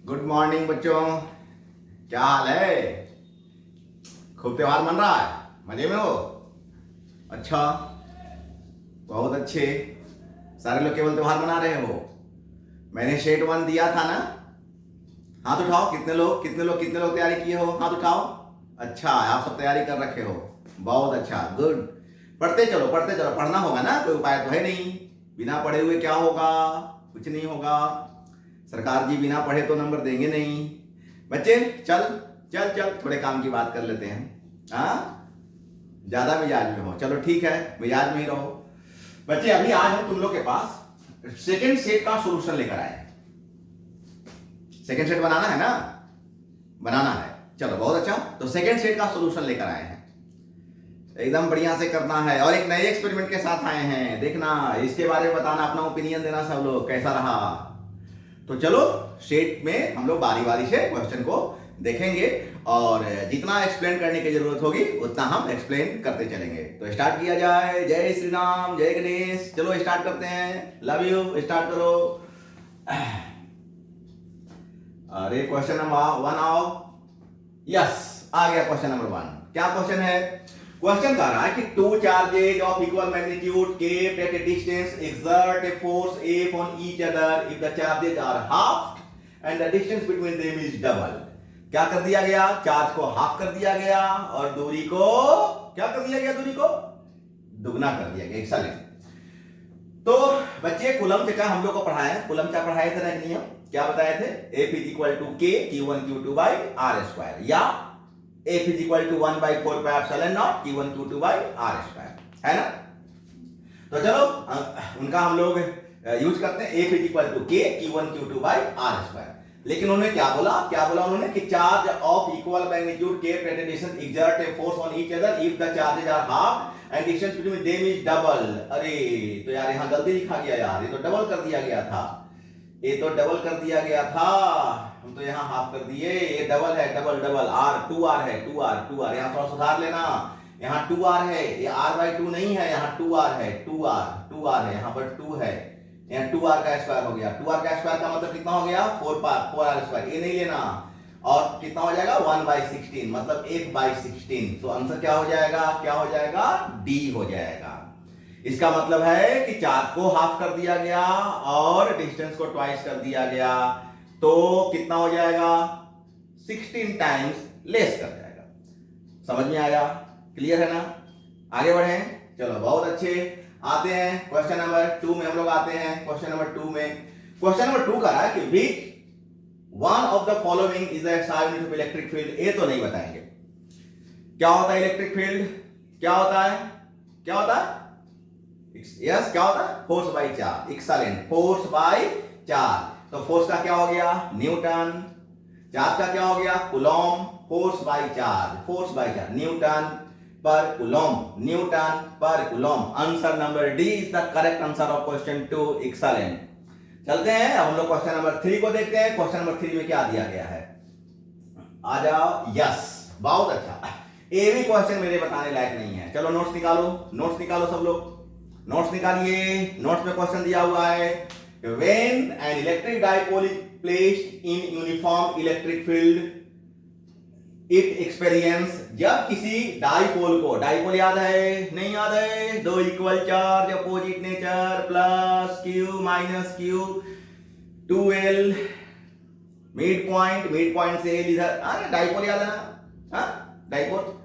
Good morning बच्चों, क्या हाल है? खूब त्योहार मन रहा है? मजे में हो? अच्छा, बहुत अच्छे। सारे लोग केवल त्योहार मना रहे हो। मैंने शेट वन दिया था ना? हाथ उठाओ, कितने लोग तैयारी किए हो? हाथ उठाओ। अच्छा, आप सब तैयारी कर रखे हो, बहुत अच्छा, गुड। पढ़ते चलो पढ़ना होगा ना, कोई उपाय तो है नहीं। बिना पढ़े हुए क्या होगा? कुछ नहीं होगा। सरकार जी बिना पढ़े तो नंबर देंगे नहीं। बच्चे चल चल चल, थोड़े काम की बात कर लेते हैं। हाँ, ज्यादा मिजाज में हो, चलो ठीक है, मिजाज में ही रहो। बच्चे अभी आज हम तुम लोग के पास सेकेंड सेट का सॉल्यूशन लेकर आए। सेकेंड सेट बनाना है ना? बनाना है, चलो बहुत अच्छा। तो सेकेंड सेट का सॉल्यूशन लेकर आए हैं, एकदम बढ़िया से करना है। और एक नए एक्सपेरिमेंट के साथ आए हैं, देखना, इसके बारे में बताना, अपना ओपिनियन देना सब लोग, कैसा रहा। तो चलो सेट में हम लोग बारी बारी से क्वेश्चन को देखेंगे और जितना एक्सप्लेन करने की जरूरत होगी उतना हम एक्सप्लेन करते चलेंगे। तो स्टार्ट किया जाए। जय श्री राम, जय गणेश। चलो स्टार्ट करते हैं। लव यू, स्टार्ट करो। अरे क्वेश्चन नंबर 1 आओ। यस, आ गया क्वेश्चन नंबर 1। क्या क्वेश्चन है? क्वेश्चन कह रहा है कि two charges of equal magnitude kept at a distance exert a force F on each other if the charges are halved and the distance between them is double। क्या कर दिया गया? चार्ज को हाफ कर दिया गया और दूरी को क्या कर दिया गया? दूरी को दुगना कर दिया गया। एक्सीलेंट। तो बच्चे कूलम का हम लोग को पढ़ाया है, कूलम का पढ़ाए थे ना एक नियम, क्या बताए थे? F is equal to K Q1 Q2 by R square, या F is equal to 1 by 4 pi epsilon naught Q1 Q2 by R square, है ना? तो चलो उनका हम लोग यूज करते हैं। F is equal to K Q1 Q2 by R square। लेकिन उन्होंने क्या बोला उन्होंने कि charge of equal magnitude kept at a distance exert a force on each other if the charges are half and distance between them is double। अरे तो यार यहाँ गलती लिखा गया यार, ये तो डबल कर दिया गया था, ये तो डबल कर दिया गया था, हम तो यहाँ हाफ कर दिए। ये डबल है, डबल डबल आर, 2r है, 2r यहाँ थोड़ा सुधार लेना। यहाँ 2r है, ये r/2 नहीं है, यहाँ 2r है, 2r है, यहाँ पर 2 है, यहाँ 2r का स्क्वायर हो गया। 2r का स्क्वायर का मतलब कितना हो गया? 4r स्क्वायर, ये नहीं लेना। और कितना हो जाएगा? 1/16, मतलब 1/16। तो आंसर क्या हो जाएगा? क्या हो जाएगा? डी हो जाएगा। इसका मतलब है कि चार्ज को हाफ कर दिया गया और डिस्टेंस को ट्वाइस कर दिया गया, तो कितना हो जाएगा? 16 टाइम्स लेस कर जाएगा। समझ में आया? क्लियर है ना? आगे बढ़े, चलो बहुत अच्छे। आते हैं क्वेश्चन नंबर 2 में, हम लोग आते हैं क्वेश्चन नंबर 2 में। क्वेश्चन नंबर 2 का है कि which one of the following is the SI unit of electric field. ये तो नहीं बताएंगे क्या होता है इलेक्ट्रिक फील्ड, क्या होता है, क्या होता है? यस, क्या होता है? Force by charge. Excellent, force by charge. तो फोर्स का क्या हो गया? न्यूटन। चार्ज का क्या हो गया? Coulomb. Force by charge, Newton पर कूलॉम, न्यूटन पर Coulomb. Answer number D is the correct answer of question 2। Excellent. चलते हैं हम लोग क्वेश्चन नंबर 3 को देखते हैं। क्वेश्चन नंबर 3 में क्या दिया गया है? आ जाओ। यस, बहुत अच्छा। ये भी क्वेश्चन मेरे बताने लायक नहीं है। चलो नोट्स निकालो सब लोग, नोट्स निकालिए। नोट्स में क्वेश्चन दिया हुआ है, when an electric dipole is placed in uniform electric field it experience. जब किसी डाइपोल को, डाइपोल याद है नहीं याद है? दो equal charge, opposite nature, plus Q minus Q, 2l, mid point से इधर। डाइपोल याद है ना? डाइपोल।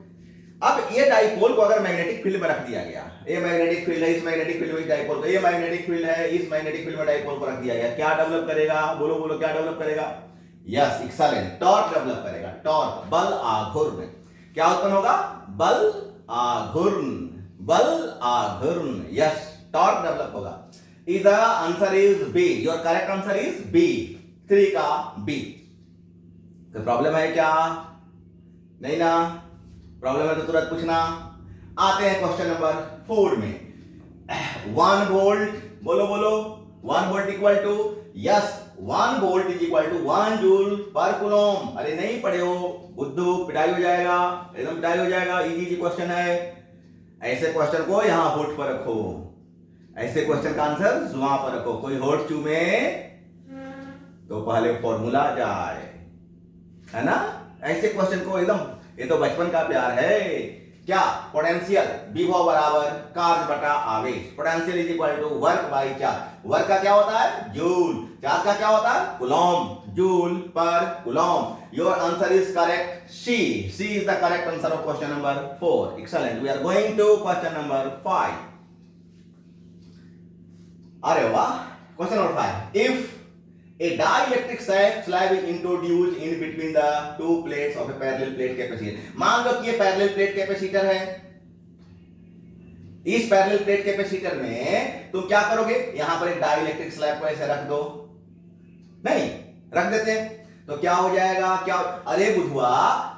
अब ये डाइपोल को अगर मैग्नेटिक फील्ड में रख दिया गया, ये मैग्नेटिक फील्ड है, इस मैग्नेटिक फील्ड में डाइपोल को, ये मैग्नेटिक फील्ड है, इस मैग्नेटिक फील्ड में डाइपोल को रख दिया गया, क्या डेवलप करेगा? बोलो बोलो, क्या डेवलप करेगा? यस, एक्सीलेंट, टॉर्क डेवलप करेगा। टॉर्क, बल आघूर्ण। क्या उत्पन्न होगा? बल आघूर्ण। यस, टॉर्क डेवलप होगा। Is the answer is B. Your correct answer is B, 3 का बी। तो प्रॉब्लम है क्या? नहीं ना? प्रॉब्लम है तो तुरंत पूछना। आते हैं क्वेश्चन नंबर 4 में। 1 वोल्ट, बोलो बोलो, 1 volt equal to, yes, 1 volt is equal to 1 joule per coulomb. अरे नहीं पढ़े हो बुद्धू, पिटाई हो जाएगा, एकदम पिटाई हो जाएगा। इजी क्वेश्चन है, ऐसे क्वेश्चन को यहां होठ पर रखो, ऐसे क्वेश्चन का आंसर जुआ पर रखो। कोई होठ चूमे तो पहले फॉर्मूला जाए, है ना। ऐसे क्वेश्चन को एकदम, ये तो बचपन का प्यार है। क्या पोटेंशियल विभव बराबर कार्य बटा आवेश, potential is equal to work by charge. Work का क्या होता है जूल, चार्ज का क्या होता है coulomb, joule per coulomb. Your answer is correct, C is the correct answer of question number 4। Excellent. We are going to question number 5। अरे वाह, question number 5। If a dielectric slab is introduced in between the two plates of a parallel plate capacitor। मान लो कि ये parallel plate capacitor है। इस parallel plate capacitor में तुम क्या करोगे, यहां पर एक डाइलेक्ट्रिक स्लैब को ऐसे रख दो, नहीं रख देते हैं तो क्या हो जाएगा, क्या, अरे बुधवा,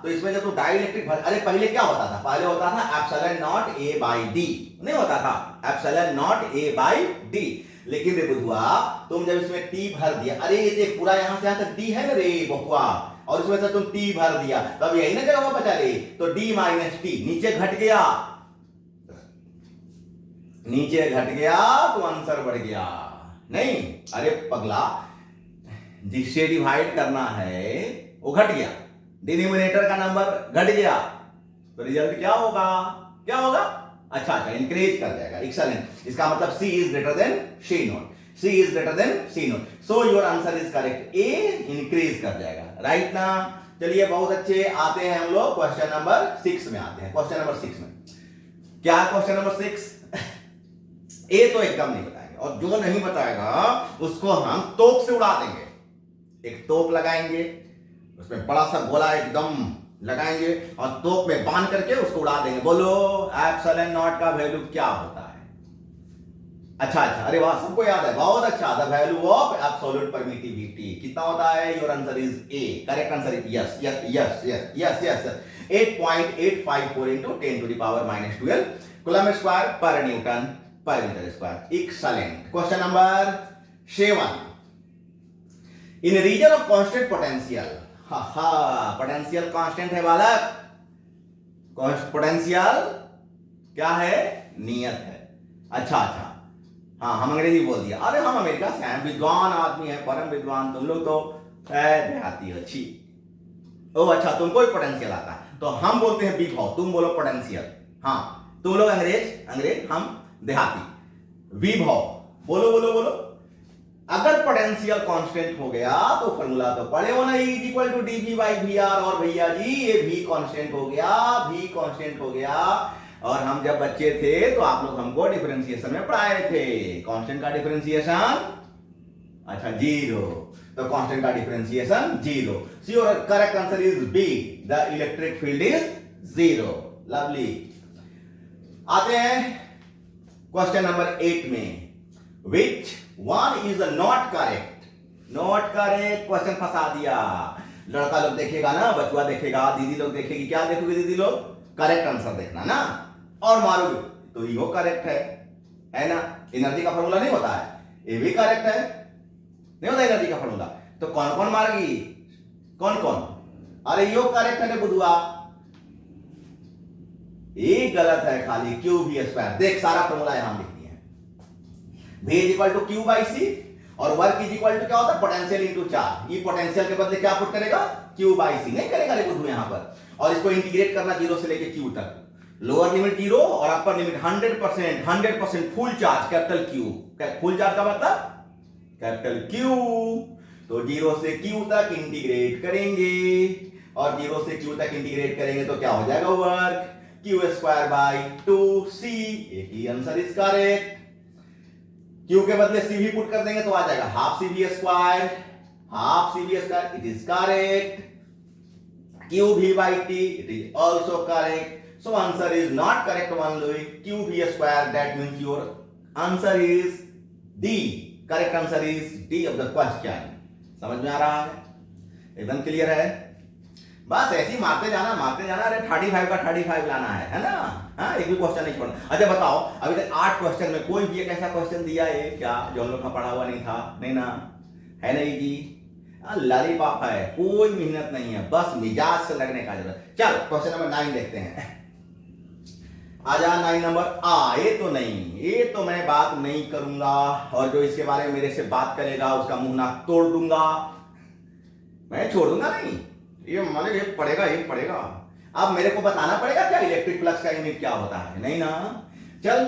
तो इसमें जब तुम डाइलेक्ट्रिक अरे पहले क्या होता था, पहले होता था epsilon not a by D, नहीं होता था epsilon not a by D. लेकिन रे बुधवा, तुम जब इसमें टी भर दिया, अरे ये देख पूरा यहां से यहां तक डी है ना रे बहुआ, और इसमें से तुम टी भर दिया, तब यही ना जगह बचा रे, तो डी माइनस टी नीचे घट गया, नीचे घट गया तो आंसर बढ़ गया। नहीं, अरे पगला, जिससे डिवाइड करना है वो घट गया, डिनोमिनेटर का नंबर घट गया, तो रिजल्ट क्या होगा, क्या होगा, अच्छा इंक्रीज कर जाएगा। एक्सीलेंट। इसका मतलब C is greater than C not, C is greater than C not, so your answer is correct, A increase कर जाएगा, राइट ना। चलिए बहुत अच्छे, आते हैं हम लोग क्वेश्चन नंबर 6 में आते हैं। क्वेश्चन नंबर 6 में क्या, क्वेश्चन नंबर 6 ए तो एकदम नहीं बताएंगे, और जो नहीं बताएगा उसको हम तोप से उड़ा देंगे। एक तोप लगाएंगे, उसमें बड़ा सा गोला एकदम लगाएंगे और तोप में बांध करके उसको उड़ा देंगे। बोलो एप्सिलॉन नॉट का वैल्यू क्या होता है। अच्छा, अरे वाह, सबको याद है, बहुत अच्छा। The value of absolute permittivity कितना होता है, your answer is A, correct answer is yes yes yes yes yes yes 8.854 into 10 to the power minus 12 coulomb square per newton per metre square. Excellent. Question number 7। In region of constant potential, potential constant है बालक, potential क्या है, नियत है। अच्छा, हाँ हम अंग्रेजी बोल दिया, अरे हम अमेरिका से हैं, विद्वान आदमी है, परम विद्वान, तुम लोग तो देहाती हो, अच्छी। ओ अच्छा, तुमको ही पोटेंशियल आता है, तो हम बोलते हैं विभव, तुम बोलो पोटेंशियल। हाँ, तुम लोग अंग्रेज, हम देहाती। विभव बोलो बोलो बोलो। अगर पोटेंशियल कांस्टेंट हो गया तो फॉर्मूला तो पढ़े हो ना, E equal to D V by V R, और भैया जी ये V कांस्टेंट हो गया, V कांस्टेंट हो गया। और हम जब बच्चे थे तो आप लोग हमको डिफरेंशिएशन में पढ़ाए थे, कांस्टेंट का डिफरेंशिएशन अच्छा 0, तो कांस्टेंट का differentiation 0। So your correct answer is B, the electric field is 0। Lovely. आते हैं क्वेश्चन नंबर 8 में, which one is not correct. Not correct question फंसा दिया। लड़का लोग देखेगा ना, बचुआ देखेगा, दीदी लोग देखेगी, क्या देखोगे दीदी लोग, करेक्ट आंसर देखना ना, और मारोगे तो ये करेक्ट है ना। एनर्जी का फॉर्मूला नहीं होता है, ये भी करेक्ट है, नहीं होता एनर्जी का फॉर्मूला, तो कौन कौन मारेगी, कौन कौन, अरे यो करेक्ट है बुधवा, ये गलत है खाली, क्यू भी स्क्वायर। देख सारा फॉर्मूला यहां लिख दिया है, V is equal to Q by C, और वर्क इज इक्वल टू क्या होता है, पोटेंशियल इनटू चार्ज। ये पोटेंशियल के बदले क्या पुट करेगा, क्यू बाई सी, नहीं करेगा बुद्धू यहां पर। और इसको इंटीग्रेट करना 0 से लेके क्यू तक, लोअर लिमिट 0 और upper limit 100% full charge, capital Q. Full charge का मतलब कैपिटल क्यू, तो 0 से क्यू तक इंटीग्रेट करेंगे, और 0 से क्यू तक इंटीग्रेट करेंगे तो क्या हो जाएगा, work Q square by 2c। एक ही आंसर इज करेक्ट। क्यू के बदले सी भी पुट कर देंगे तो आ जाएगा half C B square, half C B square, it is correct. Q भी by T, it is also correct. So answer is not correct only Q भी square, that means your answer is D, correct answer is D of the question. समझ में आ रहा है, एकदम clear है। बस ऐसे ही मारते जाना। अरे 35 का 35 लाना है ना। हाँ, एक भी क्वेश्चन नहीं छोड़ना। अच्छा बताओ, अभी तक 8 क्वेश्चन में कोई भी एक ऐसा क्वेश्चन दिया है क्या जो हम लोग का पढ़ा हुआ नहीं था, नहीं ना, है नहीं जी, लॉलीपॉप है, कोई मेहनत नहीं है, बस मिजाज से लगने का जरूरत। चलो क्वेश्चन नंबर 9 देखते हैं। आजा 9 नंबर, ये तो नहीं, ये तो मैं बात नहीं करूंगा, और जो इसके बारे में मेरे से बात करेगा उसका मुंह नाक तोड़ दूंगा। मैं छोड़ दूंगा नहीं, ये मतलब ये पड़ेगा। अब मेरे को बताना पड़ेगा क्या इलेक्ट्रिक फ्लक्स का यूनिट क्या होता है, नहीं ना। चल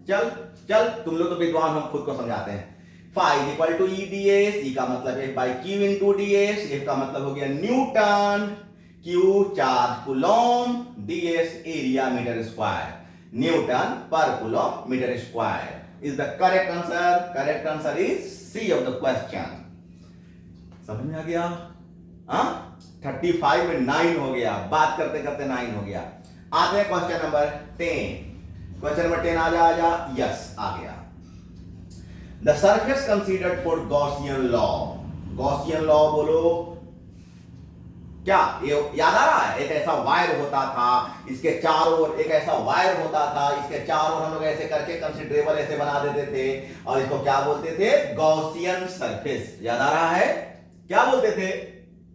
चल चल, तुम लोग तो विद्वान, हम खुद को समझाते हैं। Phi equal to E D S, E का मतलब है by Q into D S, F का मतलब हो गया newton, Q charge coulomb, D S area metre square, newton पर coulomb metre square is the correct answer. Correct answer is C of the question. समझ में आ गया? 35 में 9 हो गया, बात करते करते 9 हो गया। आते हैं क्वेश्चन नंबर 10। क्वेश्चन नंबर 10 आ जा। यस, आ गया। The surface considered for Gaussian law. Gaussian law बोलो क्या, ये याद आ रहा है? एक ऐसा वायर होता था, इसके चारों ओर एक ऐसा वायर होता था, इसके चारों ओर हम लोग ऐसे करके कंसिडरेबल ऐसे बना देते थे, और इसको क्या बोलते थे? Gaussian surface. याद आ रहा है? क्या बोलते थे?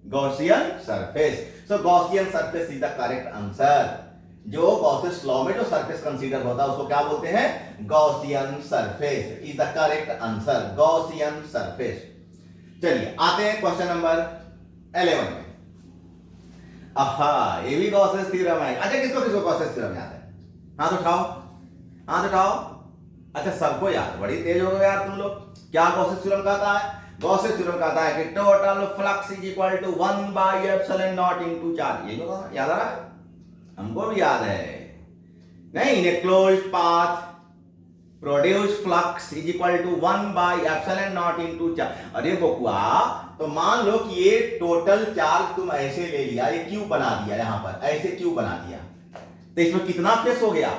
Gaussian surface. So Gaussian surface is the correct answer. जो गॉसियस लॉ में जो सरफेस कंसीडर होता है उसको क्या बोलते हैं? Gaussian surface is the correct answer. Gaussian surface. चलिए आते हैं क्वेश्चन नंबर 11 में। आहा, ये भी गॉसियस थ्योरम है। अच्छा, किसको किसको गॉसियस थ्योरम याद है? हाथ उठाओ, हाथ उठाओ। अच्छा, सबको याद, बड़ी तेज हो गए यार तुम लोग। क्या गॉसियस थ्योरम कहता है? गॉसियस थ्योरम कहता है कि total flux is equal to 1 by epsilon not into charge. ये जो याद आ रहा है? हमको भी याद है। नहीं, in a closed path produce flux is equal to 1 by epsilon not into charge. अरे बकुआ, तो मान लो कि ये टोटल चार्ज तुम ऐसे ले लिया, ये क्यू बना दिया, यहां पर ऐसे क्यू बना दिया, तो इसमें कितना फेस हो गया?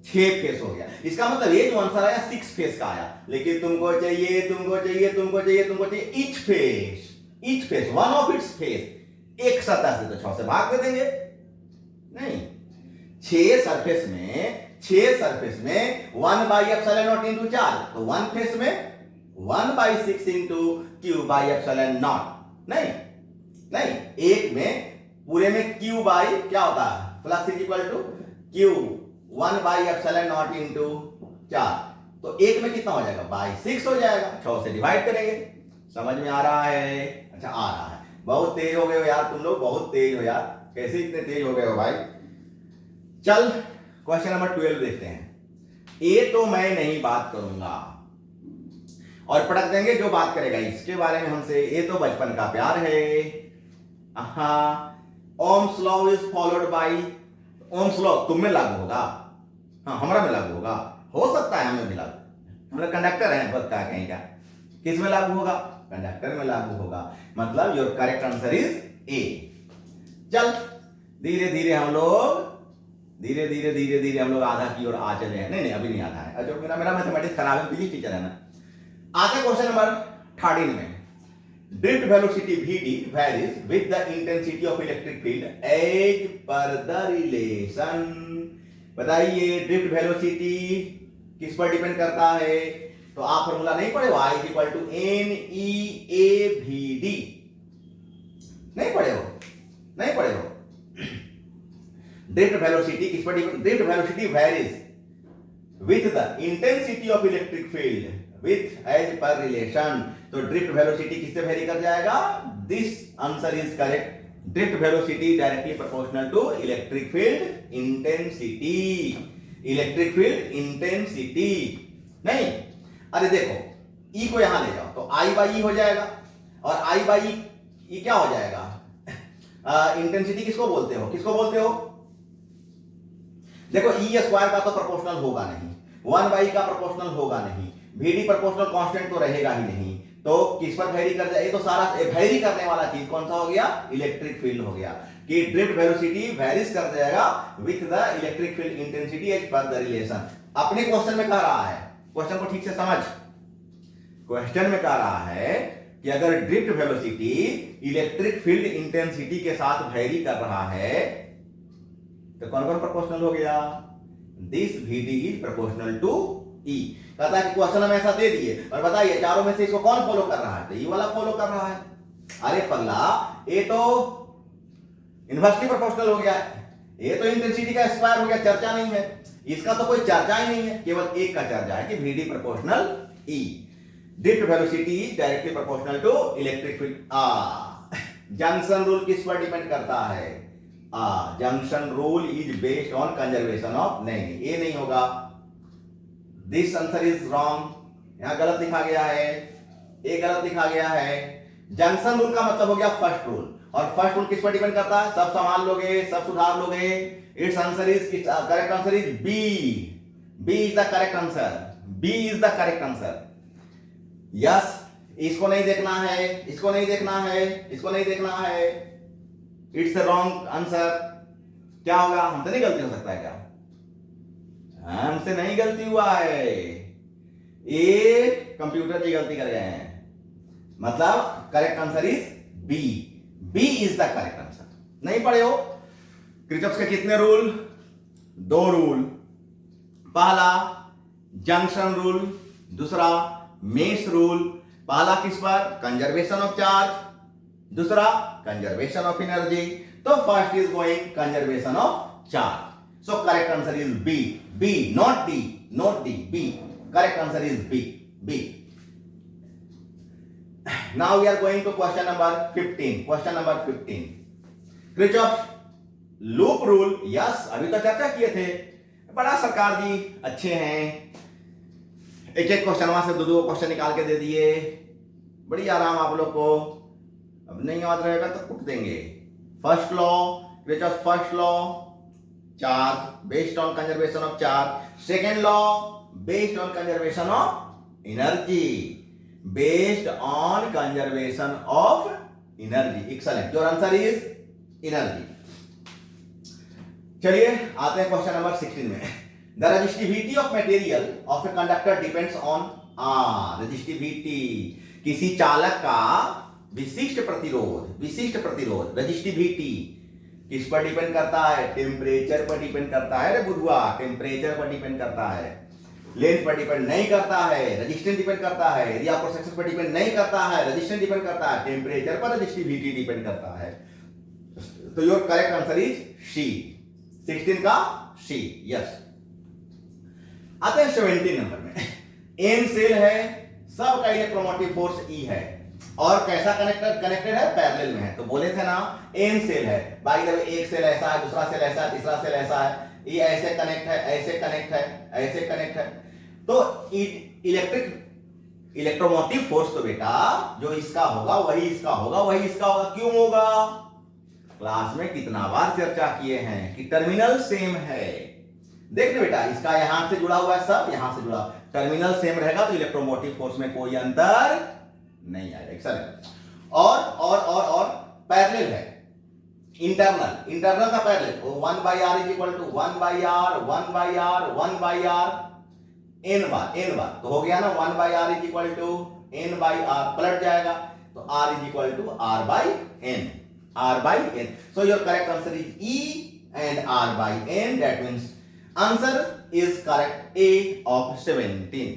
6 फेस हो गया। इसका मतलब ये जो आंसर आया 6 फेस का आया, लेकिन तुमको चाहिए each phase one of its face. एक सतह से तो 6 से भाग दे देंगे। नहीं, 6 सरफेस में 1 by epsilon not into charge, तो 1 फेस में 1 by 6 into Q by epsilon not. नहीं, एक में पूरे में क्यू बाई क्या होता है? Flux is equal to q 1 by epsilon not into charge, तो एक में कितना हो जाएगा? बाई 6 हो जाएगा। 6 से डिवाइड करेंगे। समझ में आ रहा है? अच्छा, आ रहा है। बहुत तेज हो गए हो यार तुम लोग, बहुत तेज हो यार। कैसे इतने तेज हो गए हो भाई? चल क्वेश्चन नंबर 12 देखते हैं। ये तो मैं नहीं बात करूंगा और पटक देंगे जो बात करेगा इसके बारे में हमसे। ये तो बचपन का प्यार है। Ohm's law is followed by. Ohm's law तुम में लागू होगा, हाँ हमारा में लागू होगा, हो सकता है हमें भी लागू। हम लोग कंडक्टर हैं, पता है कहीं का। किस में लागू होगा? कंडक्टर में लागू होगा। मतलब योर करेक्ट आंसर इज ए। चल धीरे धीरे हम लोग आधा की ओर आ चले हैं। नहीं, अभी नहीं आधा है। जो मेरा मैथमेटिक्स खराब है, फिजिक्स टीचर है ना। आते क्वेश्चन नंबर 13 में। Drift velocity vd varies with the intensity of electric field as per the relation। बताइए ड्रिफ्ट वेलोसिटी किस पर डिपेंड करता है? तो आप फॉर्मूला नहीं पढ़े हो? I equal to NEAVD। नहीं पढ़े हो? ड्रिफ्ट वेलोसिटी किस पर depend? Drift velocity varies with the intensity of electric field with as per relation। तो ड्रिफ्ट वेलोसिटी किससे वेरी कर जाएगा? This answer is correct. Drift velocity directly proportional to electric field intensity. Electric field intensity. नहीं, अरे देखो ई को यहां ले जाओ तो आई बाई ई हो जाएगा, और आई बाई ई क्या हो जाएगा? इंटेंसिटी किसको बोलते हो? देखो ई स्क्वायर का तो प्रोपोर्शनल होगा नहीं, 1 बाई का प्रोपोर्शनल होगा नहीं, VD प्रोपोर्शनल कांस्टेंट तो रहेगा ही नहीं, तो किस पर वेरी कर जाए? ये तो सारा वेरी करने वाला चीज कौन सा हो गया? इलेक्ट्रिक फील्ड हो गया। कि ड्रिफ्ट वेलोसिटी वेरीज कर जाएगा with the electric field intensity as per the relation. अपने क्वेश्चन में कह रहा है, क्वेश्चन को ठीक से समझ। क्वेश्चन में कह रहा है कि अगर drift velocity electric field intensity के साथ वेरी कर रहा है तो कौन कौन प्रोपोर्शनल हो गया? This VD is proportional to E। कहता है कि क्वेश्चन हम ऐसा दे दिए और बताइए चारों में से इसको कौन फॉलो कर रहा है? तो ये वाला फॉलो कर रहा है। अरे पगला, ये तो इनवर्सली प्रोपोर्शनल हो गया, ये तो इंटेंसिटी का स्क्वायर हो गया, चर्चा नहीं है। इसका तो कोई चर्चा ही नहीं है, केवल एक का चर्चा है कि VD proportional E। Drift velocity is directly proportional to electric field. Junction rule किस पर डिपेंड करता है? Junction rule is based on conservation of, नहीं ये नहीं होगा, दिस आंसर इज रॉन्ग, यहां गलत लिखा गया है, ये गलत लिखा गया है। जंक्शन रूल का मतलब हो गया फर्स्ट रूल, और फर्स्ट रूल किस पर डिपेंड करता है? सब संभाल लोगे, सब सुधार लोगे। It's answer is, correct answer is B, B is the correct answer, B is the correct answer. Yes, इसको नहीं देखना है, इसको नहीं देखना है, इसको नहीं देखना है, इट्स रॉन्ग आंसर। क्या होगा? हमसे नहीं गलती हो सकता है क्या? हमसे नहीं गलती हुआ है, ये कंप्यूटर की गलती कर गए हैं, मतलब correct answer is B, B is the correct answer. नहीं पढ़े हो? किरचॉफ के कितने रूल? 2 रूल, पहला जंक्शन रूल, दूसरा मेश रूल। पहला किस पर? कंजर्वेशन ऑफ चार्ज, दूसरा कंजर्वेशन ऑफ एनर्जी। तो first is going conservation of charge, so correct answer is B, B, not D, not D, B, correct answer is B, B. Now we are going to question number 15. Question number 15. Kirchhoff's loop rule, yes अभी तो चर्चा किए थे, बड़ा सरकार जी अच्छे हैं, एक एक क्वेश्चन वहां से 2 क्वेश्चन निकाल के दे दिए, बड़ी आराम आप लोग को। अब नहीं याद रहेगा तो कुट देंगे। First law, Kirchhoff first law, charge based on conservation of charge. Second law based on conservation of energy, based on conservation of energy. Excellent, your answer is energy. चलिए आते हैं क्वेश्चन नंबर 16 में। The resistivity of material of a conductor depends on, resistivity किसी चालक का विशिष्ट प्रतिरोध, विशिष्ट प्रतिरोध रेजिस्टिविटी किस पर डिपेंड करता है? टेम्परेचर पर डिपेंड करता है रे बुधुआ, टेम्परेचर पर डिपेंड करता है, लेंथ पर डिपेंड नहीं करता है, रेजिस्टेंस डिपेंड करता है। यदि आपको सेक्शन पर डिपेंड नहीं करता है, रेजिस्टेंस डिपेंड करता है, टेम्परेचर पर रेजिस्टिविटी डिपेंड करता है। तो your correct answer is C, 16 का सी, यस। आते हैं 17 नंबर में। एन सेल है, सबका इलेक्ट्रोमोटिव फोर्स ई है, और कैसा कनेक्टेड है? पैरेलल में है। तो बोले थे ना एन सेल है, बाई द वे एक सेल ऐसा है, दूसरा सेल ऐसा है, तीसरा सेल ऐसा है, ये ऐसे कनेक्ट है, ऐसे कनेक्ट है, ऐसे कनेक्ट है। तो इलेक्ट्रोमोटिव फोर्स तो बेटा जो इसका होगा वही इसका होगा, वही इसका होगा। क्यों होगा? क्लास में कितना बार चर्चा किए हैं कि टर्मिनल सेम है। देख बेटा, इसका यहां से जुड़ा हुआ है, सब यहां से जुड़ा, टर्मिनल सेम रहेगा तो इलेक्ट्रोमोटिव फोर्स में कोई अंतर नहीं आएगा। एक्सेलेंट। और पैरेलल है, इंटरनल का parallel, 1/r is equal to 1/r 1/r 1/r n बार, तो हो गया ना 1/r is equal to n/r, पलट जाएगा तो r is equal to r/n, r/n। So your correct answer is E and r/n, that means answer is correct, A of 17।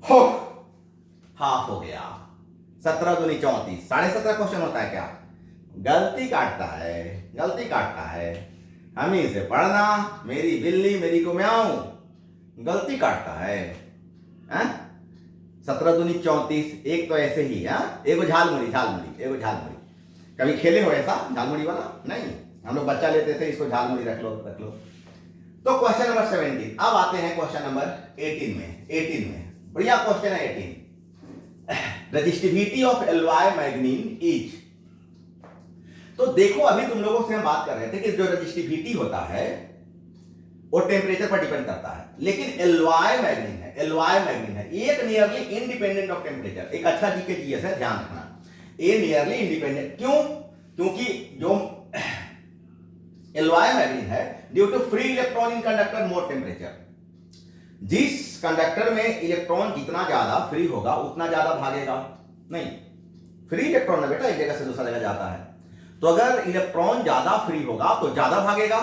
हो half हो गया, 17 दूनी 34, 17.5 क्वेश्चन होता है क्या? गलती काटता है, गलती काटता है, हम ही से पढ़ना, मेरी बिल्ली मेरी को म्याऊं, गलती काटता है। 17 दूनी 34, एक तो ऐसे ही, एगो झालमुड़ी, एगो झालमुड़ी। कभी खेले हो ऐसा झालमुड़ी वाला? नहीं, हम लोग बच्चा लेते थे, इसको झालमुड़ी रख लो। तो क्वेश्चन नंबर 17। अब आते हैं क्वेश्चन नंबर 18 में। बढ़िया क्वेश्चन है 18। रेजिस्टिविटी ऑफ एलॉय मैग्नीन इज, तो देखो अभी तुम लोगों से हम बात कर रहे थे कि जो रेजिस्टिविटी होता है वो टेम्परेचर पर डिपेंड करता है, लेकिन एलॉय मैग्नीन है एक नियरली इंडिपेंडेंट ऑफ टेम्परेचर। एक अच्छा जीके जीएस है, ध्यान रखना, ये नियरली इंडिपेंडेंट। क्यों? क्योंकि जो एलॉय मैग्नीन है, due to free electron in conductor more temperature, जिस कंडक्टर में इलेक्ट्रॉन जितना ज्यादा फ्री होगा उतना ज्यादा भागेगा। नहीं, फ्री इलेक्ट्रॉन ना बेटा एक जगह से दूसरा जगह जाता है, तो अगर इलेक्ट्रॉन ज्यादा फ्री होगा तो ज्यादा भागेगा।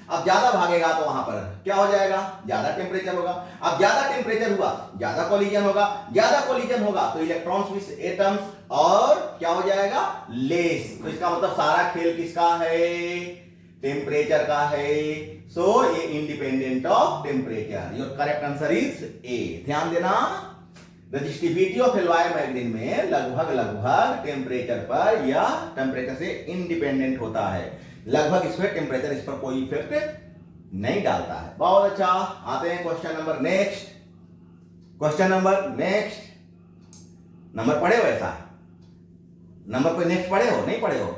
अब ज्यादा भागेगा तो वहां पर क्या हो जाएगा? ज्यादा टेम्परेचर होगा। अब ज्यादा टेम्परेचर हुआ, ज्यादा कोलिजन होगा, ज्यादा कोलिजन होगा तो इलेक्ट्रॉन्स विद एटम्स और क्या हो जाएगा? लेस। तो इसका मतलब सारा खेल किसका है? टेम्परेचर का है। सो ये independent of temperature. Your correct answer is ए। ध्यान देना, रजिस्टिविटी ऑफ एलवाई मैग्नीन में लगभग टेम्परेचर पर या टेम्परेचर से इंडिपेंडेंट होता है, लगभग इस पर टेम्परेचर इस पर कोई इफेक्ट नहीं डालता है। बहुत अच्छा। आते हैं क्वेश्चन नंबर नेक्स्ट। नंबर पढ़े हो? ऐसा नंबर कोई नेक्स्ट पढ़े हो? नहीं पढ़े हो?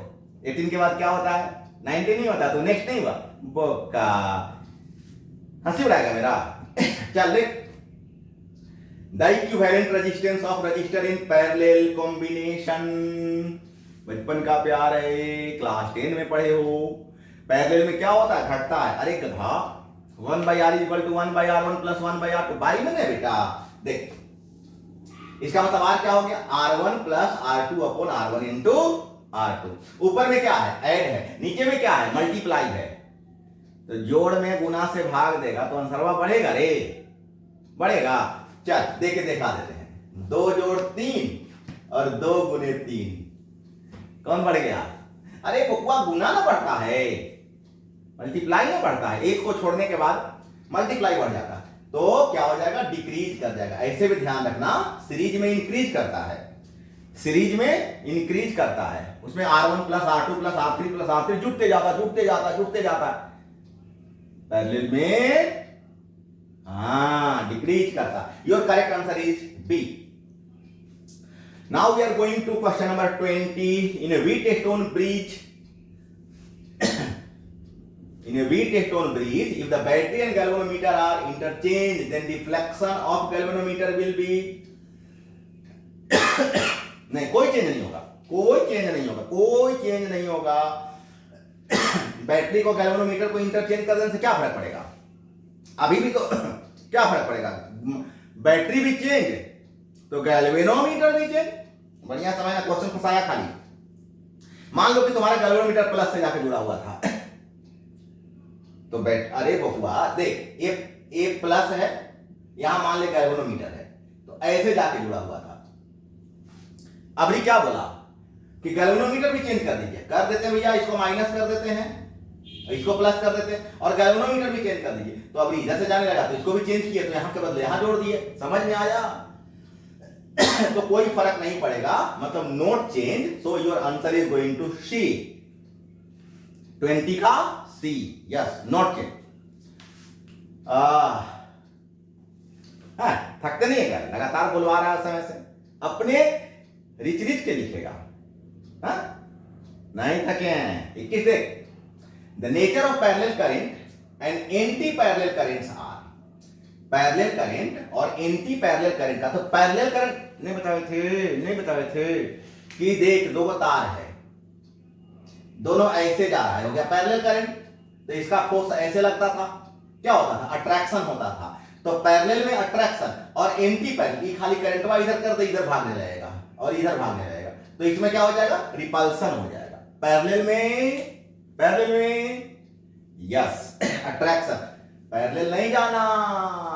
18 के बाद क्या होता है? 19 नहीं होता, तो नेक्स्ट नहीं हुआ। बोका हंसी उड़ाएगा मेरा। चल देख, the equivalent resistance of register in parallel combination. बचपन का प्यार है, क्लास 10 में पढ़े हो। पैरेलल में क्या होता है? घटता है। अरे गधा, 1/r = 1/r1 + 1/r2 बाई में है बेटा। देख, इसका मतलब r क्या हो गया? r1 + r2 / r1 × r2। ऊपर में क्या है? ऐड है। नीचे में क्या है? मल्टीप्लाई है। तो जोड़ में गुना से भाग देगा तो आंसरवा बढ़ेगा रे, बढ़ेगा। चल देके दिखा देते हैं। 2 + 3 और 2 × 3 कौन बढ़ गया? अरे बकुआ, गुना ना बढ़ता है, मल्टीप्लाई ना बढ़ता है। एक को छोड़ने के बाद मल्टीप्लाई बढ़ जाता है, तो क्या हो जाएगा? डिक्रीज कर जाएगा। ऐसे भी ध्यान रखना, सीरीज में इंक्रीज करता है, सीरीज में इंक्रीज करता है। उसमें r1 + r2 + r3 + r3 जुड़ते जाता है। पैरेलल में डिक्रीज करता। Your correct answer is B. Now we are going to question number 20। In a wheat stone bridge, if the battery and galvanometer are interchanged, then the deflection of galvanometer will be नहीं, कोई change नहीं होगा। Battery को galvanometer को interchange कर देने से क्या फर्क पड़ेगा? अभी भी तो क्या फर्क पड़ेगा? बैटरी भी चेंज तो गैल्वेनोमीटर भी चेंज। बढ़िया समझना, क्वेश्चन फंसाया खाली। मान लो कि तुम्हारा गैल्वेनोमीटर प्लस से जाके जुड़ा हुआ था, तो अरे बकुआ देख, ये प्लस है, यहां मान ले गैल्वेनोमीटर है, तो ऐसे जाके जुड़ा हुआ था। अभी क्या बोला कि गैल्वेनोमीटर भी चेंज कर दीजिए। कर देते हैं भैया, इसको माइनस कर देते हैं, इसको प्लस कर देते हैं, और गैल्वेनोमीटर भी चेंज कर दीजिए। तो अभी इधर से जाने लगा तो इसको भी चेंज किए, तो यहां के बदले यहां जोड़ दिए। समझ में आया? तो कोई फर्क नहीं पड़ेगा, मतलब not change. So your answer is going to C, 20 का सी। Yes, note change. थकते नहीं है क्या? लगातार बुलवा रहा है समय से। अपने रिच के लिखेगा, नहीं थके हैं। 21 देख, the nature of parallel current and anti parallel currents are. Parallel current और एंटी पैरेलल करंट का, तो पैरेलल करंट नहीं बताए थे कि देख, 2 तार है, दोनों ऐसे जा रहा है, हो गया पैरेलल करंट। तो इसका फोर्स ऐसे लगता था, क्या होता था? अट्रैक्शन होता था। तो पैरेलल में अट्रैक्शन और एंटी पैरेलल, ये खाली करंटवा इधर कर दे, इधर भागने लगेगा और इधर भागने लगेगा, तो इसमें क्या हो जाएगा? रिपल्सन हो जाएगा। पैरेलल में यस अट्रैक्शन, पैरेलल नहीं जाना,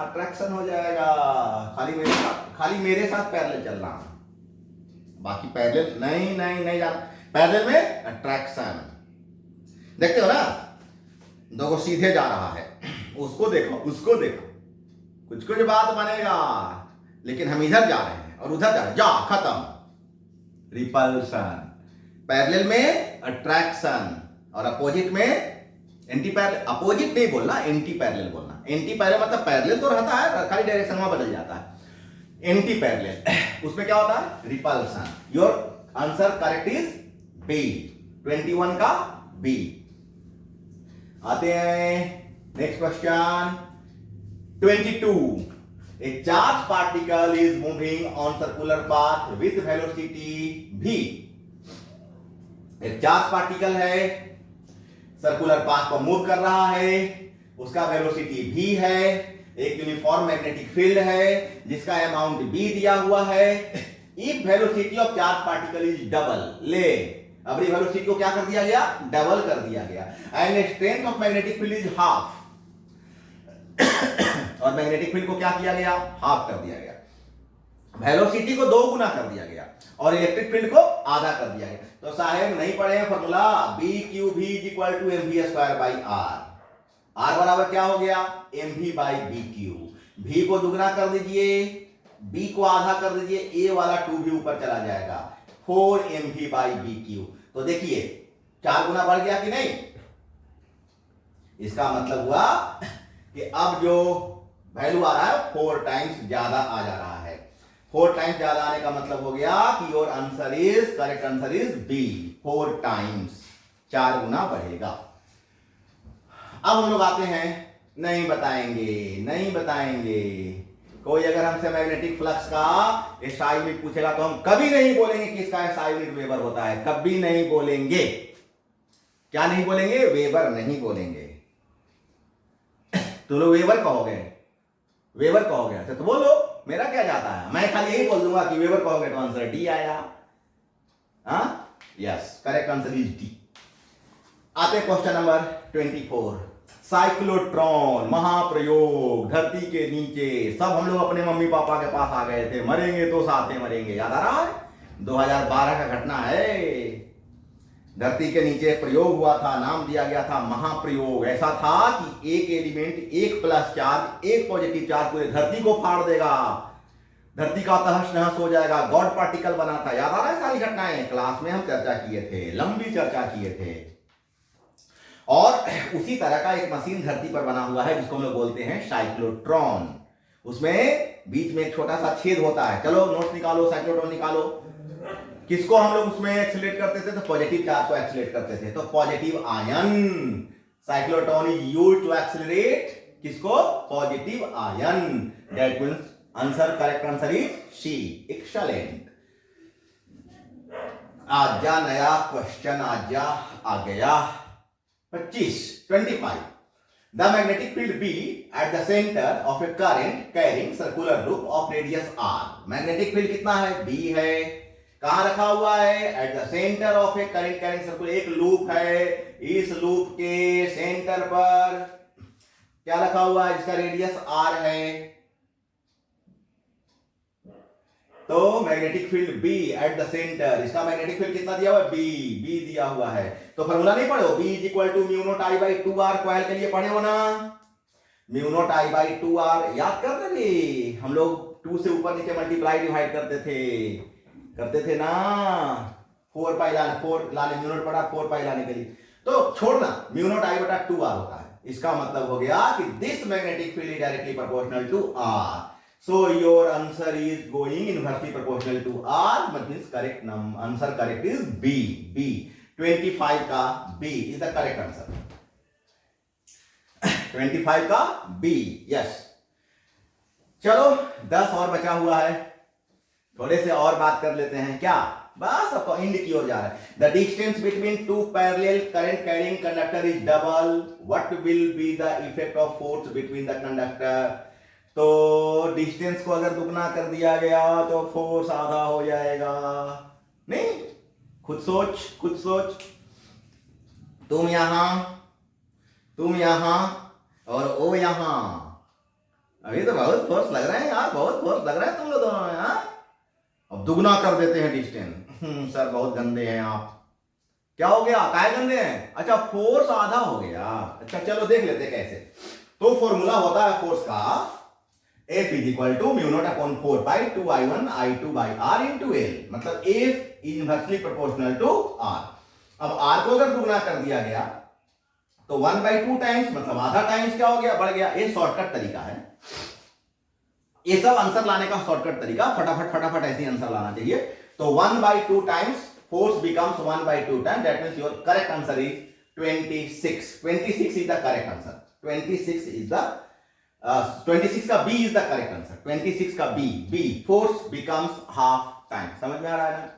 अट्रैक्शन हो जाएगा। खाली मेरे साथ पैरेलल चलना, बाकी पैरेलल नहीं जाना। पैरेलल में अट्रैक्शन, देखते हो ना, 2 को सीधे जा रहा है, उसको देखो, कुछ बात बनेगा, लेकिन हम इधर जा रहे हैं और उधर जा रहे हैं, जा खत्म, रिपल्सन। पैरेलल में अट्रैक्शन और अपोजिट में एंटी पैरेलल। अपोजिट नहीं बोलना, एंटी पैरेलल बोलना। एंटी पैरेलल मतलब पैरेलल तो रहता है, खाली डायरेक्शन में बदल जाता है। एंटी पैरेलल, उसमें क्या होता है? Repulsion. Your answer correct is B, 21 का बी। आते हैं next question 22। A charged particle is moving on circular path with velocity v। एक चार्ज पार्टिकल है, सर्कुलर पाथ पर मूव कर रहा है, उसका वेलोसिटी v है, एक यूनिफॉर्म मैग्नेटिक फील्ड है जिसका अमाउंट b दिया हुआ है। If velocity of charge particle is double, ले अब वेलोसिटी को क्या कर दिया गया? डबल कर दिया गया। And strength of magnetic field is half, और मैग्नेटिक फील्ड को क्या किया गया? हाफ कर दिया गया। वेलोसिटी को 2 गुना कर दिया गया और इलेक्ट्रिक फील्ड को आधा कर दिया गया। तो साहेब नहीं पढ़े हैं फॉर्मूला? BQV = mv²/r। r बराबर क्या हो गया? mv/bq। v को दुगना कर दीजिए, बी को आधा कर दीजिए, ए वाला 2 भी ऊपर चला जाएगा, 4mv बाई बी क्यू। तो देखिए 4 गुना बढ़ गया कि नहीं। इसका मतलब हुआ कि अब जो वैल्यू आ रहा है 4 टाइम्स ज्यादा आ जा रहा है। 4 टाइम्स ज्यादा आने का मतलब हो गया कि your answer is, correct answer is B, 4 times, 4 गुना बढ़ेगा। अब हम लोग आते हैं, नहीं बताएंगे। कोई अगर हमसे मैग्नेटिक फ्लक्स का एसआई यूनिट पूछेगा तो हम कभी नहीं बोलेंगे कि इसका एसआई यूनिट वेबर होता है, कभी नहीं बोलेंगे। क्या नहीं बोलेंगे? वेबर नहीं बोलेंगे। तुम लोग वेबर कहोगे, अच्छा तो बोलो, मेरा क्या जाता है, मैं खाली यही बोल दूंगा कि वेबर कहोगे तो आंसर डी आया। Yes, correct answer is D. आते क्वेश्चन नंबर 24, साइक्लोट्रॉन महाप्रयोग। धरती के नीचे सब हम लोग अपने मम्मी पापा के पास आ गए थे, मरेंगे तो साथ ही मरेंगे, याद आ रहा है? 2012 का घटना है। धरती के नीचे प्रयोग हुआ था, नाम दिया गया था महाप्रयोग। ऐसा था कि एक एलिमेंट, एक प्लस चार्ज, एक पॉजिटिव चार्ज पूरे धरती को फाड़ देगा, धरती का तहस नहस हो जाएगा, गॉड पार्टिकल बना था। याद आ रहा है सारी घटनाएं? क्लास में हम चर्चा किए थे, लंबी चर्चा किए थे। और उसी तरह का एक मशीन धरती पर बना हुआ है जिसको हम लोग बोलते हैं साइक्लोट्रॉन। उसमें बीच में एक छोटा सा छेद होता है। चलो नोट्स निकालो, साइक्लोट्रॉन निकालो। किसको हम लोग उसमें एक्सीलरेट करते थे? तो पॉजिटिव चार्ज को एक्सीलरेट करते थे, तो positive ion. Cyclotron is used to accelerate किसको? Positive ion. That means answer, correct answer is C. Excellent. आजा नया क्वेश्चन, आजा आ गया 25। The magnetic field B at the center of a current carrying circular loop of radius r. Magnetic field कितना है? B है। कहाँ रखा हुआ है? At the center of a current carrying circular, एक लूप है, इस लूप के सेंटर पर क्या रखा हुआ है? इसका रेडियस r है। तो magnetic field B at the centre, इसका मैग्नेटिक फील्ड कितना दिया हुआ है? B दिया हुआ है। तो फॉर्मूला नहीं पढ़े हो? B is equal to mu not I by 2R। Coil के लिए पढ़े हो ना? Mu not I by 2R याद कर रहे? हम लोग 2 से ऊपर नीचे मल्टीप्लाई डिवाइड करते थे ना। 4 पाई लाने म्यू नॉट पड़ा, 4 पाई लाने के लिए। तो छोड़ना, म्यू नॉट I बटा 2R होता है। इसका मतलब हो गया कि this magnetic field is directly proportional to R. So your answer is going inversely proportional to R, which means correct answer correct is B. 25 का B is the correct answer. 25 का B, yes. चलो 10 और बचा हुआ है, थोड़े से और बात कर लेते हैं। क्या? बस अब एंड की ओर जा रहा है। The distance between two parallel current carrying conductor is double. What will be the effect of force between the conductor? तो डिस्टेंस को अगर दुगना कर दिया गया तो फोर्स आधा हो जाएगा। नहीं, खुद सोच। तुम यहां और वो यहां। अभी तो बहुत फोर्स लग रहा है यार, बहुत फोर्स लग रहा है तुम लोग दोनों में। अब दुगना कर देते हैं डिस्टेंस। सर बहुत गंदे हैं आप। क्या हो गया? काहे गंदे हैं? अच्छा, फोर्स आधा हो गया। अच्छा चलो देख लेते कैसे। तो फॉर्मूला होता है फोर्स का, F is equal to mu naught upon 4 by 2I1 I2 by R into L। मतलब F is inversely proportional to R। अब R को अगर दुगना कर दिया गया तो 1 by 2 टाइम्स, मतलब आधा टाइम्स क्या हो गया? बढ़ गया। ये शॉर्टकट तरीका है, ये सब आंसर लाने का शॉर्टकट तरीका। फटाफट ऐसे आंसर लाना चाहिए। तो 1 by 2 times force becomes 1 by 2 times. That means your correct answer is 26। 26 is the correct answer. 26 का B is the correct answer. 26 का B force becomes half time. समझ में आ रहा है ना?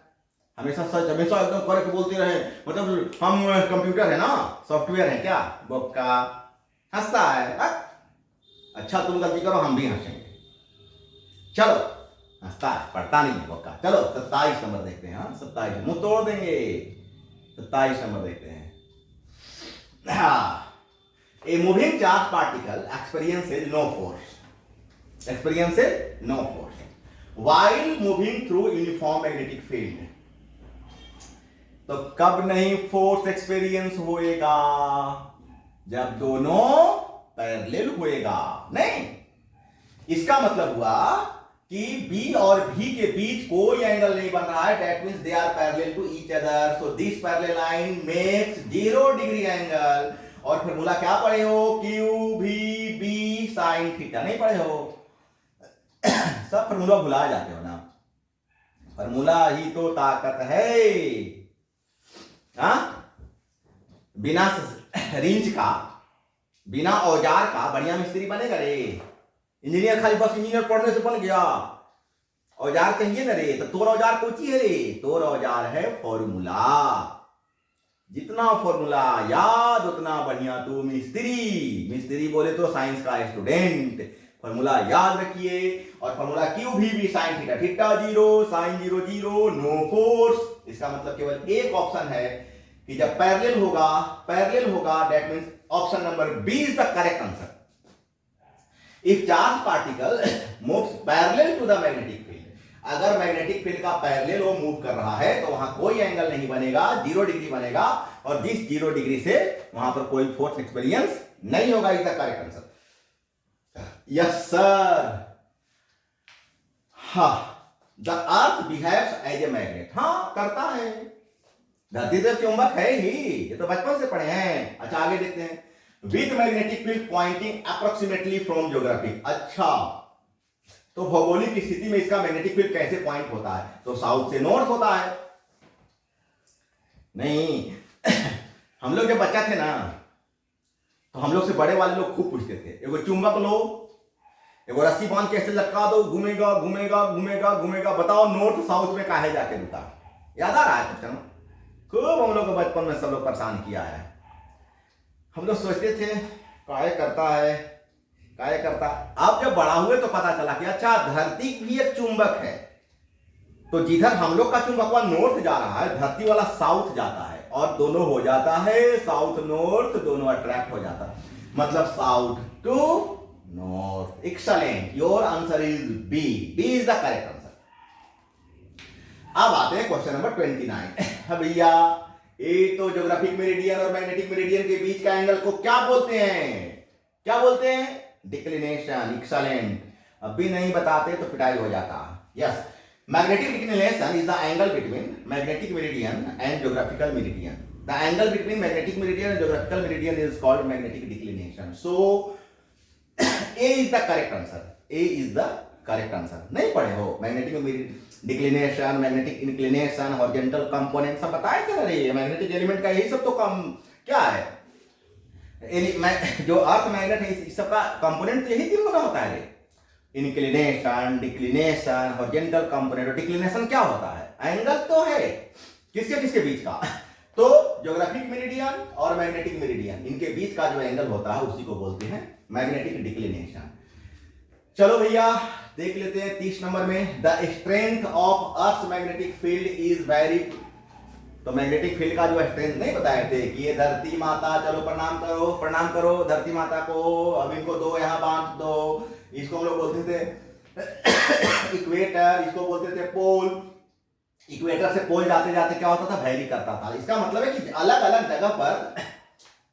हमेशा सच, हमेशा एकदम करेक्ट बोलते रहे। मतलब हम कंप्यूटर है ना, सॉफ्टवेयर है क्या? बोका हंसता है। अच्छा तुम गलती करो हम भी हंसेंगे। चलो, हंसता है, पढ़ता नहीं है बोका। चलो 27 नंबर देखते हैं। 27 मुंह तोड़ देंगे। 27 नंबर देखते हैं। हाँ, A moving charge particle experiences no force while moving through uniform magnetic field। तो कब नहीं फोर्स एक्सपीरियंस होएगा? जब दोनों पैरेलल होएगा। नहीं, इसका मतलब हुआ कि बी और भी के बीच कोई एंगल नहीं बन रहा है, that means they are parallel to each other, so this parallel line makes 0 degree angle. और फार्मूला क्या पढ़े हो? क्यू भी बी साइन थीटा, नहीं पढ़े हो? सब फार्मूला भुला जाते हो ना, फार्मूला ही तो ताकत है। हाँ, बिना रिंच का, बिना औजार का बढ़िया मिस्त्री बनेगा रे? इंजीनियर खाली बस इंजीनियर पढ़ने से बन गया? औजार चाहिए ना रे। तो तोर औजार कौन सी है रे? तोर औजार है फॉर्मूला। जितना फॉर्मूला याद उतना बढ़िया तू मिस्त्री। मिस्त्री बोले तो साइंस का स्टूडेंट। फॉर्मूला याद रखिए। और फॉर्मूला क्यू भी sine theta, theta 0 sine 0 0, no force. इसका मतलब केवल एक ऑप्शन है कि जब पैरेलल होगा that means option number B is the correct answer. If charge particle moves parallel to the magnetic field, अगर मैग्नेटिक फील्ड का पैरेलल वो मूव कर रहा है तो वहां कोई एंगल नहीं बनेगा, 0 डिग्री बनेगा। और जिस 0 डिग्री से वहां पर कोई फोर्स एक्सपीरियंस नहीं होगा। Is the correct answer. Yes sir. हाँ, the earth behaves as a magnet. हाँ, करता है। धरती तो चुंबक है ही, ये तो बचपन से पढ़े हैं। अच्छा, आगे देखते हैं। With magnetic field pointing approximately from geographic. अच्छा, तो भौगोलिक स्थिति में इसका मैग्नेटिक फील्ड कैसे पॉइंट होता है? तो साउथ से नॉर्थ होता है। नहीं, हम लोग जब बच्चा थे ना तो हम लोग से बड़े वाले लोग खूब पूछते थे, एगो चुंबक लो, एगो रस्सी बांध के ऐसे लटका दो, घूमेगा घूमेगा घूमेगा घूमेगा, बताओ नॉर्थ साउथ में काहे जाके रुका? याद आ रहा है क्वेश्चन? खूब हम लोग को बचपन में सब लोग परेशान किया है। हम लोग सोचते थे काहे करता है, काहे करता। अब जब बड़ा हुए तो पता चला कि अच्छा, धरती भी एक चुंबक है। तो जिधर हम लोग का चुंबक वाला नॉर्थ जा रहा है, धरती वाला साउथ जाता है, और दोनों हो जाता है साउथ नॉर्थ, दोनों अट्रैक्ट हो जाता है, मतलब south to north. Excellent, your answer is B. B is the correct answer. अब आते हैं क्वेश्चन नंबर 29। भैया, ये तो ज्योग्राफिक मेरिडियन और मैग्नेटिक मेरिडियन के बीच का एंगल को क्या बोलते हैं? क्या बोलते हैं? डिक्लिनेशन। एक्सीलेंट। अब भी नहीं बताते तो पिटाई हो जाता। Yes, magnetic declination is the angle between magnetic meridian and geographical meridian. The angle between magnetic meridian and geographical meridian is called magnetic declination. So A is the correct answer. A is the correct answer. नहीं पढ़े हो? Magnetic declination, magnetic inclination, horizontal component सब बताए थे ना रे। Magnetic element का यही सब तो कम क्या है? जो अर्थ मैग्नेट है इस सब का कंपोनेंट यही तीन गुना होता है रे। Inclination, declination, horizontal component. और डिक्लिनेशन क्या होता है? एंगल तो है किसके किसके बीच का? तो ज्योग्राफिक मेरिडियन और मैग्नेटिक मेरिडियन, इनके बीच का जो एंगल होता है उसी को बोलते हैं मैग्नेटिक डिक्लिनेशन। चलो भैया, देख लेते हैं 30 नंबर में। The strength of earth magnetic field is very. तो मैग्नेटिक फील्ड का जो स्ट्रेंथ नहीं बताए थे कि ये धरती माता, चलो प्रणाम करो, प्रणाम करो धरती माता को। अब इनको दो यहां बांध दो। इसको हम लोग बोलते थे इक्वेटर, इसको बोलते थे पोल। इक्वेटर से पोल जाते जाते क्या होता था? वैरी करता था। इसका मतलब है कि अलग अलग जगह पर,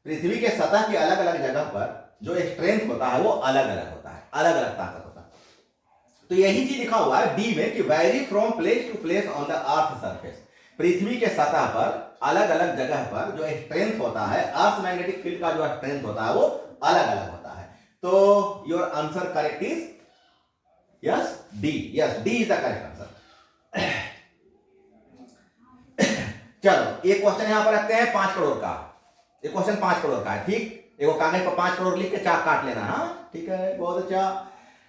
पृथ्वी के सतह की अलग अलग जगह पर जो स्ट्रेंथ होता है वो अलग अलग होता है, अलग अलग ताकत होता है। तो यही चीज लिखा हुआ है डी में कि vary from place to place on the earth surface. पृथ्वी के सतह पर अलग अलग जगह पर जो स्ट्रेंथ होता है, अर्थ मैग्नेटिक फील्ड का जो स्ट्रेंथ होता है वो अलग अलग होता है। तो your answer correct is yes D. Yes, D is the correct answer. चलो, एक क्वेश्चन यहां पर रखते हैं 5 करोड़ का। एक क्वेश्चन 5 करोड़ का है, ठीक? एगो कागज पर 5 करोड़ लिख के चाक काट लेना। हाँ, ठीक है, बहुत अच्छा।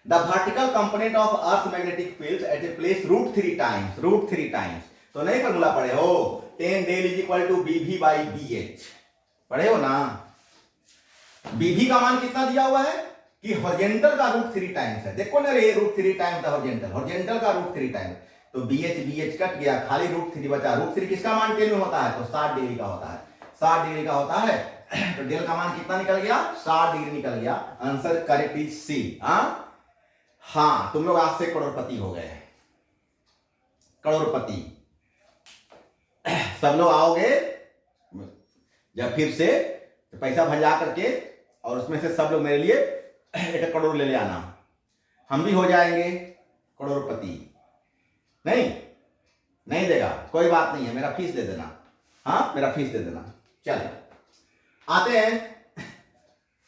The vertical component of earth magnetic field at a place √3 times. √3 times तो नहीं फॉर्मूला पढ़े हो? 10 del is equal to BV by BH। पढ़े हो ना? BV का मान कितना दिया हुआ है कि हॉरिजॉन्टल का √3 टाइम्स है। देखो ना रे, √3 टाइम्स हॉरिजॉन्टल, हॉरिजॉन्टल का √3 टाइम्स। तो BH कट गया, खाली √3 बचा। √3 किसका मान टेन में होता है? तो 60 डिग्री का होता है। 60 डिग्री का होता है। तो डेल का मान कितना निकल गया? 60 डिग्री निकल गया। Answer correct is C. हाँ, तुम लोग आज से करोड़पति हो गए। करोड़पति सब लोग आओगे जब फिर से तो पैसा भंजा करके, और उसमें से सब लोग मेरे लिए 1 करोड़ ले आना। हम भी हो जाएंगे करोड़पति। नहीं नहीं देगा, कोई बात नहीं है, मेरा फीस दे देना। हाँ, मेरा फीस दे देना। चलिए आते हैं।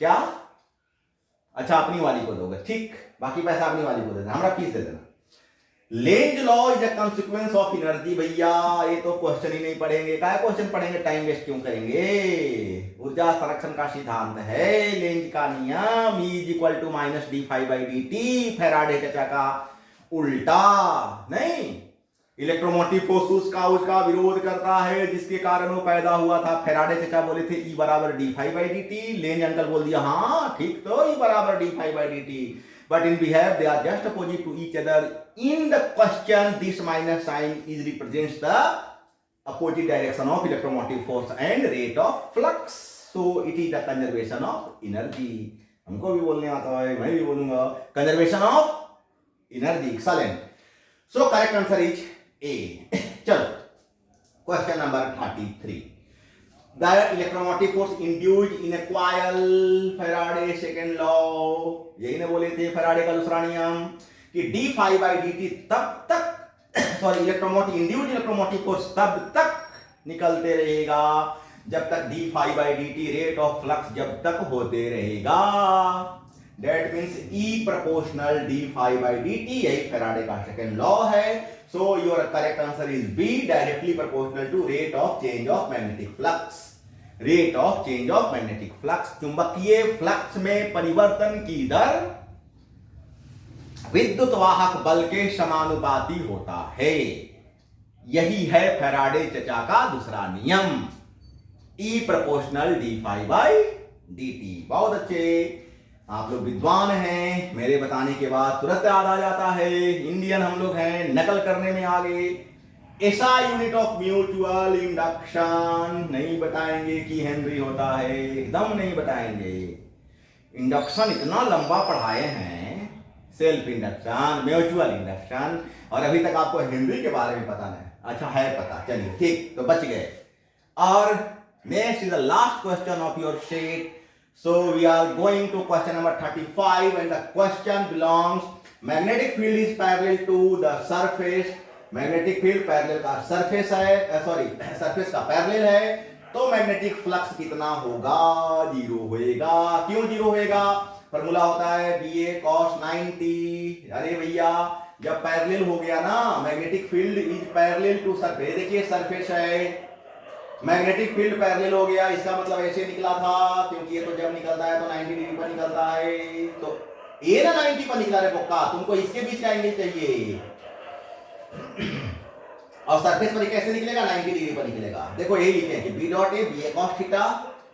क्या? अच्छा, अपनी वाली को दोगे, ठीक, बाकी पैसा अपनी वाली को दे देना, हमारा फीस दे देना। Lenz law is a consequence of energy. भैया ये तो क्वेश्चन ही नहीं पढ़ेंगे, क्या क्वेश्चन पढ़ेंगे, टाइम वेस्ट क्यों करेंगे। ऊर्जा संरक्षण का सिद्धांत है लेंज का नियम, E is equal to minus D phi by D T, Faraday चचा का उल्टा। नहीं, इलेक्ट्रोमोटिव फोर्स उसका विरोध करता है जिसके कारण वो पैदा हुआ था। फैराडे चचा बोले थे E बराबर D phi by D T, Lenz uncle बोल दिया हाँ ठीक, तो E बराबर D phi by D T, but in behave they are just opposite to each other. In the question this minus sign is represents the opposite direction of electromotive force and rate of flux, so it is the conservation of energy. हमको भी बोलने आता है, मैं भी बोलूंगा, conservation of energy. Excellent. So correct answer is A. चलो question number 33. The electromotive force induced in a coil, Faraday second law, यही ने बोले थे फैराडे का दूसरा नियम कि D phi by D T तब तक इलेक्ट्रोमोटिव इंड्यूस्ड इलेक्ट्रोमोटिव फोर्स तब तक निकलते रहेगा जब तक D phi by D T rate of flux जब तक होते रहेगा। That means E proportional d phi by dt, यही फैराडे का सेकेंड लॉ है। So your correct answer is B, directly proportional to rate of change of magnetic flux. Rate of change of magnetic flux, चुंबकीय flux में परिवर्तन की दर विद्युत वाहक बल के समानुपाती होता है। यही है फैराडे चचा का दूसरा नियम, E proportional d phi by dt। बहुत अच्छे, आप लोग विद्वान हैं, मेरे बताने के बाद तुरंत याद आ जाता है। इंडियन हम लोग हैं, नकल करने में आगे। ऐसा यूनिट ऑफ म्यूचुअल इंडक्शन नहीं बताएंगे कि हेनरी होता है, एकदम नहीं बताएंगे। इंडक्शन इतना लंबा पढ़ाए हैं, सेल्फ इंडक्शन, म्यूचुअल इंडक्शन, और अभी तक आपको हेनरी के बारे में पता नहीं। अच्छा है पता, चलिए ठीक, तो बच गए। और next is the last question of your set. So we are going to question number 35 and the question belongs, magnetic field is parallel to the surface, magnetic field parallel का surface है, surface का parallel है, तो magnetic flux कितना होगा, zero होएगा। क्यों zero होएगा? फॉर्मूला होता है BA cos 90। अरे भैया जब पैरेलल हो गया ना, magnetic field is parallel to surface, देखिए सरफेस है, मैग्नेटिक फील्ड पैरेलल हो गया, इसका मतलब ऐसे निकला था, क्योंकि ये तो जब निकलता है तो 90 डिग्री पर निकलता है, तो ये ना 90 पर निकला रे पक्का, तुमको इसके बीच का एंगल चाहिए। और सरफेस पर कैसे निकलेगा? 90 डिग्री पर निकलेगा। देखो यही लिखे कि B dot A B cos theta,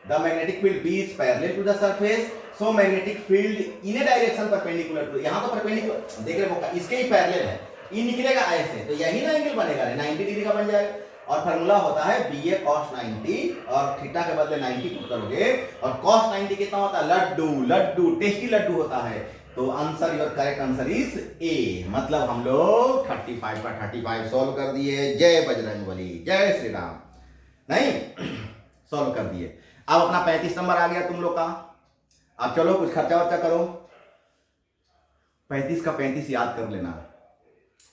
the magnetic field B is parallel to the surface, so magnetic field in a direction perpendicular to, यहां तो परपेंडिकुलर देख रहे हो, इसके ही पैरेलल है, ये निकलेगा ऐसे, तो यही ना एंगल बनेगा, 90 डिग्री का बन जाएगा। और फार्मूला होता है बी ए कॉस 90, और थीटा के बदले 90 पुट करोगे, और कॉस 90 कितना होता है? लड्डू, लड्डू, टेस्टी लड्डू होता है। तो answer, your correct answer is ए। मतलब हम लोग 35 का 35 सॉल्व कर दिए। जय बजरंगबली, जय श्री राम। नहीं सॉल्व कर दिए। अब अपना 35 नंबर आ गया तुम लोग का। अब चलो कुछ खर्चा वर्चा करो, 35 का 35 याद कर लेना।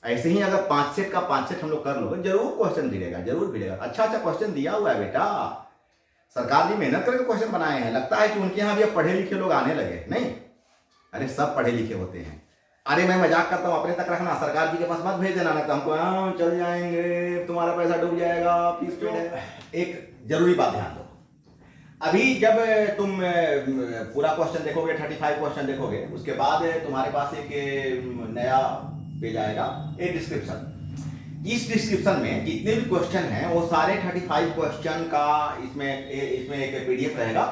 ऐसे ही अगर 5 सेट का 5 सेट हम लोग कर लोगे, जरूर क्वेश्चन भिड़ेगा, जरूर भिड़ेगा। अच्छा अच्छा क्वेश्चन दिया हुआ है बेटा, सरकार जी मेहनत करके क्वेश्चन बनाए हैं। लगता है कि उनके यहाँ भी अब पढ़े लिखे लोग आने लगे। नहीं, अरे सब पढ़े लिखे होते हैं। अरे मैं मजाक करता हूँ, अपने तक रखना, सरकार जी के पास मत भेज देना, ना तो हमको चल जाएंगे, तुम्हारा पैसा डूब जाएगा, फीस पे। एक जरूरी बात ध्यान दो, अभी जब तुम पूरा क्वेश्चन देखोगे, 35 क्वेश्चन देखोगे, उसके बाद तुम्हारे पास एक नया पेज आएगा, एक डिस्क्रिप्शन। इस डिस्क्रिप्शन में जितने भी क्वेश्चन हैं वो सारे 35 क्वेश्चन का इसमें एक पीडीएफ रहेगा,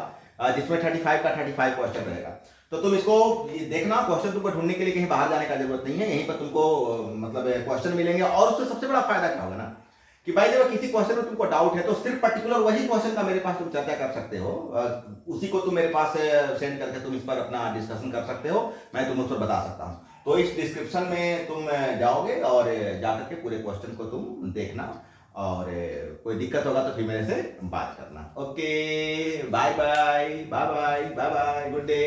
जिसमें 35 का 35 क्वेश्चन रहेगा। तो तुम इसको देखना, क्वेश्चन तुमको ढूंढने के लिए कहीं बाहर जाने का जरूरत नहीं है, यहीं पर तुमको मतलब क्वेश्चन मिलेंगे। और उससे सबसे बड़ा फायदा क्या होगा ना, कि भाई जब किसी क्वेश्चन में तुमको डाउट है तो सिर्फ पर्टिकुलर वही क्वेश्चन का मेरे पास तुम चर्चा कर सकते हो, उसी को तुम मेरे पास सेंड करके तुम इस पर अपना डिस्कशन कर सकते हो, मैं तुम उस पर बता सकता हूँ। तो इस डिस्क्रिप्शन में तुम जाओगे और जाकर के पूरे क्वेश्चन को तुम देखना, और कोई दिक्कत होगा तो फिर मेरे से बात करना। Okay, bye bye, bye bye, bye bye, good day.